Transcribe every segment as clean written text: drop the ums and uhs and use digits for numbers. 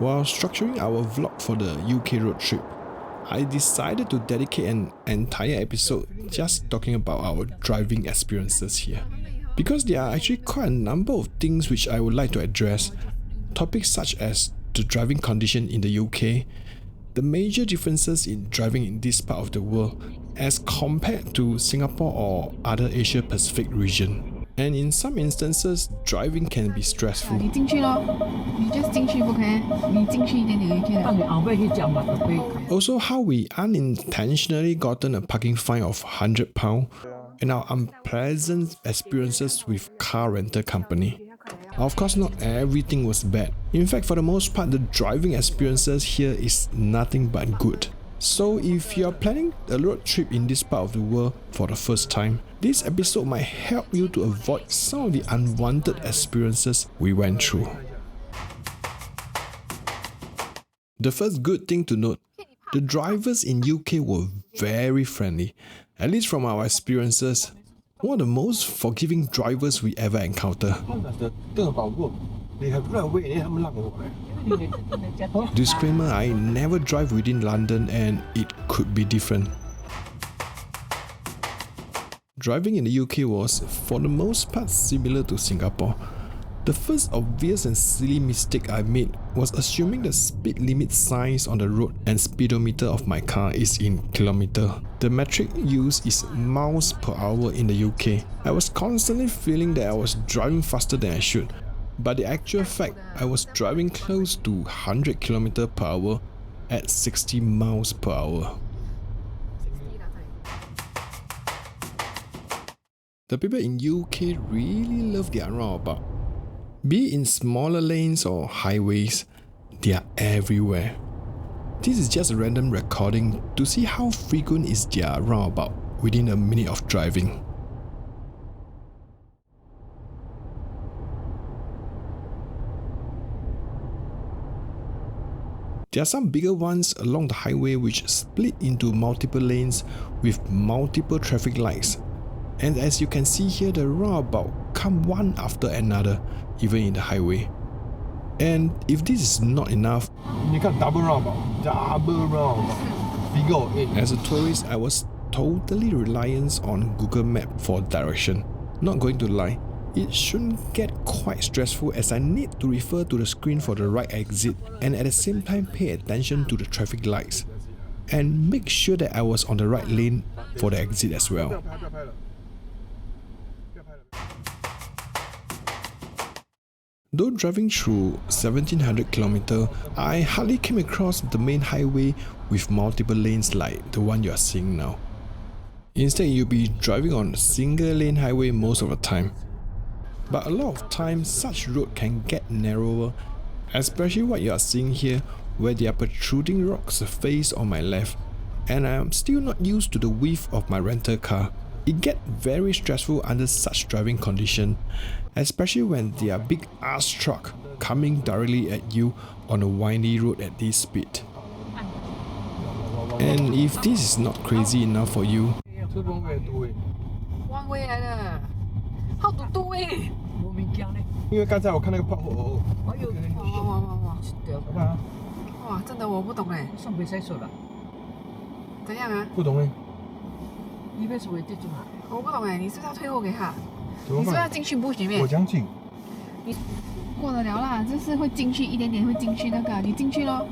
While structuring our vlog for the UK road trip, I decided to dedicate an entire episode just talking about our driving experiences here. Because there are actually quite a number of things which I would like to address, topics such as the driving condition in the UK, the major differences in driving in this part of the world as compared to Singapore or other Asia Pacific region. And in some instances, driving can be stressful. 你进去咯，你 just 进去不可以，你进去一点点就可以了。 Also, how we unintentionally gotten a parking fine of £100 and our unpleasant experiences with car rental company. Of course, not everything was bad. In fact, for the most part, the driving experiences here is nothing but good. So if you're planning a road trip in this part of the world for the first time, this episode might help you to avoid some of the unwanted experiences we went through. The first good thing to note, the drivers in UK were very friendly. At least from our experiences, one of the most forgiving drivers we ever encountered. Disclaimer, I never drive within London and it could be different. Driving in the UK was, for the most part, similar to Singapore. The first obvious and silly mistake I made was assuming the speed limit signs on the road and speedometer of my car is in kilometer. The metric used is miles per hour in the UK. I was constantly feeling that I was driving faster than I should, but the actual fact, I was driving close to 100 km per hour at 60 miles per hour. The people in UK really love their roundabout. Be it in smaller lanes or highways, they are everywhere. This is just a random recording to see how frequent is their roundabout within a minute of driving. There are some bigger ones along the highway which split into multiple lanes with multiple traffic lights. And as you can see here, the roundabout come one after another, even in the highway. And if this is not enough, double roundabout, figure 8. As a tourist, I was totally reliant on Google Map for direction. Not going to lie, it shouldn't get quite stressful as I need to refer to the screen for the right exit and at the same time pay attention to the traffic lights and make sure that I was on the right lane for the exit as well. Though driving through 1700 km, I hardly came across the main highway with multiple lanes like the one you are seeing now. Instead, you'll be driving on a single lane highway most of the time. But a lot of times, such road can get narrower, especially what you are seeing here, where there are protruding rocks face on my left, and I am still not used to the width of my rental car. It gets very stressful under such driving condition, especially when there are big ass truck coming directly at you on a windy road at this speed. And if this is not crazy enough for you, One way 来的 How to do it? 因为刚才我看那个炮，哇，真的我不懂哎，上北塞手了，怎样啊？不懂哎，一边手也跌住了。我不懂哎，你是不是要退后给他？怎么办你是不是要？进去 bush 里面我？将近，你过得了啦，就是会进去一点点，会进去那个，你进去咯，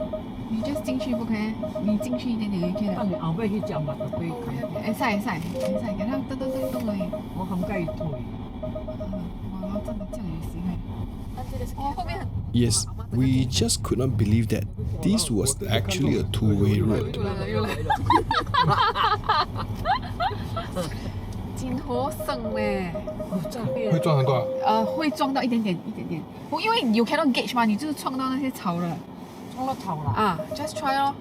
你 just 进去不可以，你进去一点点就可以了。但你后尾去食嘛，就可以看。会使，给他噔而已。我含介意退。哇，真的这样也行哎。哦，后面很。 yes, we just could not believe that this was actually a two-way road. 又来了。真好省嘞。会撞很多啊。会撞到一点点。因为you cannot gauge 嘛，你就是撞到那些草了。撞到草了。啊 ，just try 咯。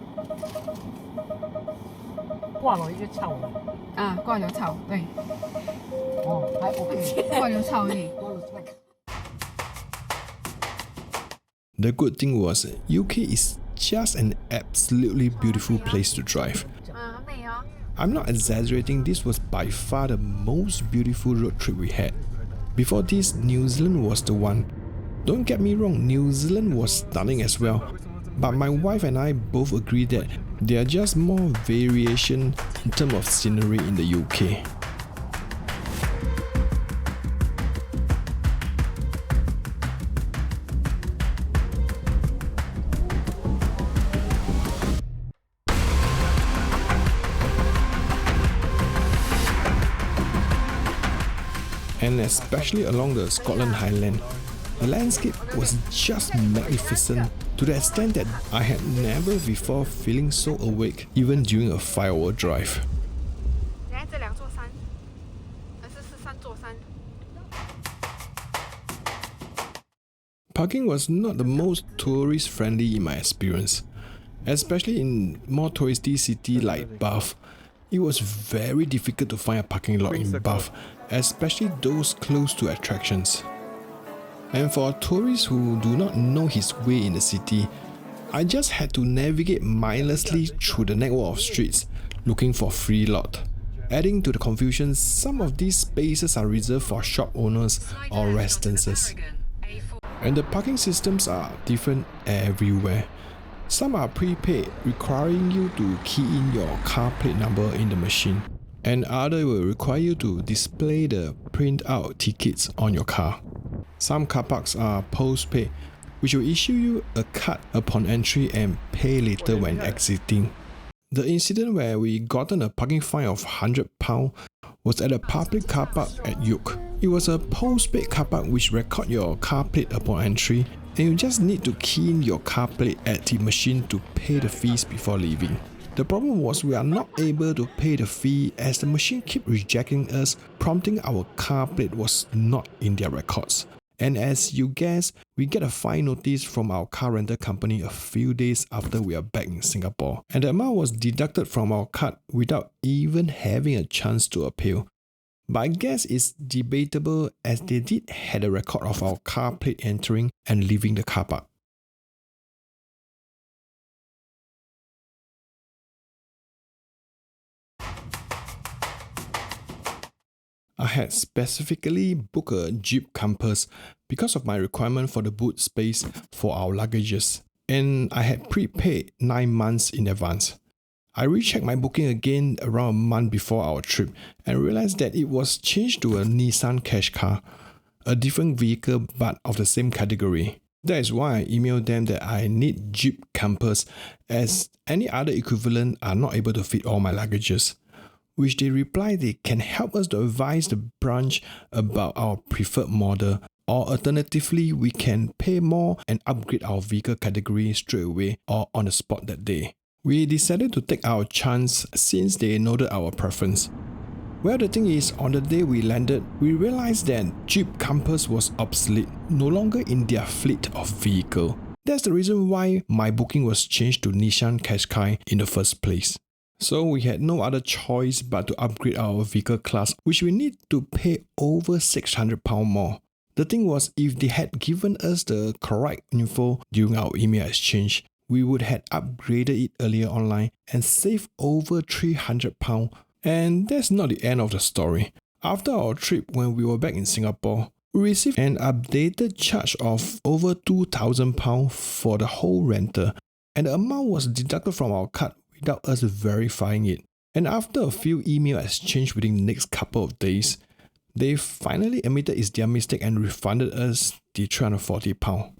挂了一个草了。啊，挂有草，对。哦，还 OK。挂有草而已。 The good thing was, UK is just an absolutely beautiful place to drive. 很美哦。 I'm not exaggerating, this was by far the most beautiful road trip we had. Before this, New Zealand was the one. Don't get me wrong, New Zealand was stunning as well. but my wife and I both agree that there are just more variation in terms of scenery in the UK. And especially along the Scotland Highland, the landscape was just magnificent to the extent that I had never before feeling so awake even during a 5-hour drive. Parking was not the most tourist friendly in my experience, especially in more touristy city like Bath. It was very difficult to find a parking lot in Bath, especially those close to attractions. And for tourists who do not know his way in the city, I just had to navigate mindlessly through the network of streets looking for free lot. Adding to the confusion, some of these spaces are reserved for shop owners or residences. And the parking systems are different everywhere. Some are prepaid, requiring you to key in your car plate number in the machine, and others will require you to display the print-out tickets on your car. Some car parks are post-paid, which will issue you a card upon entry and pay later when exiting. The incident where we gotten a parking fine of £100 was at a public car park at York. It was a post-paid car park which record your car plate upon entry, and you just need to key in your car plate at the machine to pay the fees before leaving. The problem was we are not able to pay the fee as the machine kept rejecting us, prompting our car plate was not in their records. And as you guess, we get a fine notice from our car rental company a few days after we are back in Singapore, and the amount was deducted from our card without even having a chance to appeal. But I guess it's debatable as they did have a record of our car plate entering and leaving the car park. I had specifically booked a Jeep Compass because of my requirement for the boot space for our luggages, and I had prepaid 9 months in advance. I rechecked my booking again around a month before our trip and realized that it was changed to a Nissan Qashqai, a different vehicle but of the same category. That is why I emailed them that I need Jeep Compass as any other equivalent are not able to fit all my luggages, which they replied they can help us to advise the branch about our preferred model, or alternatively we can pay more and upgrade our vehicle category straight away or on the spot that day. We decided to take our chance since they noted our preference. Well, the thing is, on the day we landed, we realized that Jeep Compass was obsolete, no longer in their fleet of vehicle. That's the reason why my booking was changed to Nissan Qashqai in the first place. So we had no other choice but to upgrade our vehicle class, which we need to pay over £600 more. The thing was, if they had given us the correct info during our email exchange, we would have upgraded it earlier online and saved over £300. And that's not the end of the story. After our trip, when we were back in Singapore, we received an updated charge of over £2,000 for the whole rental, and the amount was deducted from our card without us verifying it. And after a few email exchange within the next couple of days, they finally admitted it's their mistake and refunded us the £340.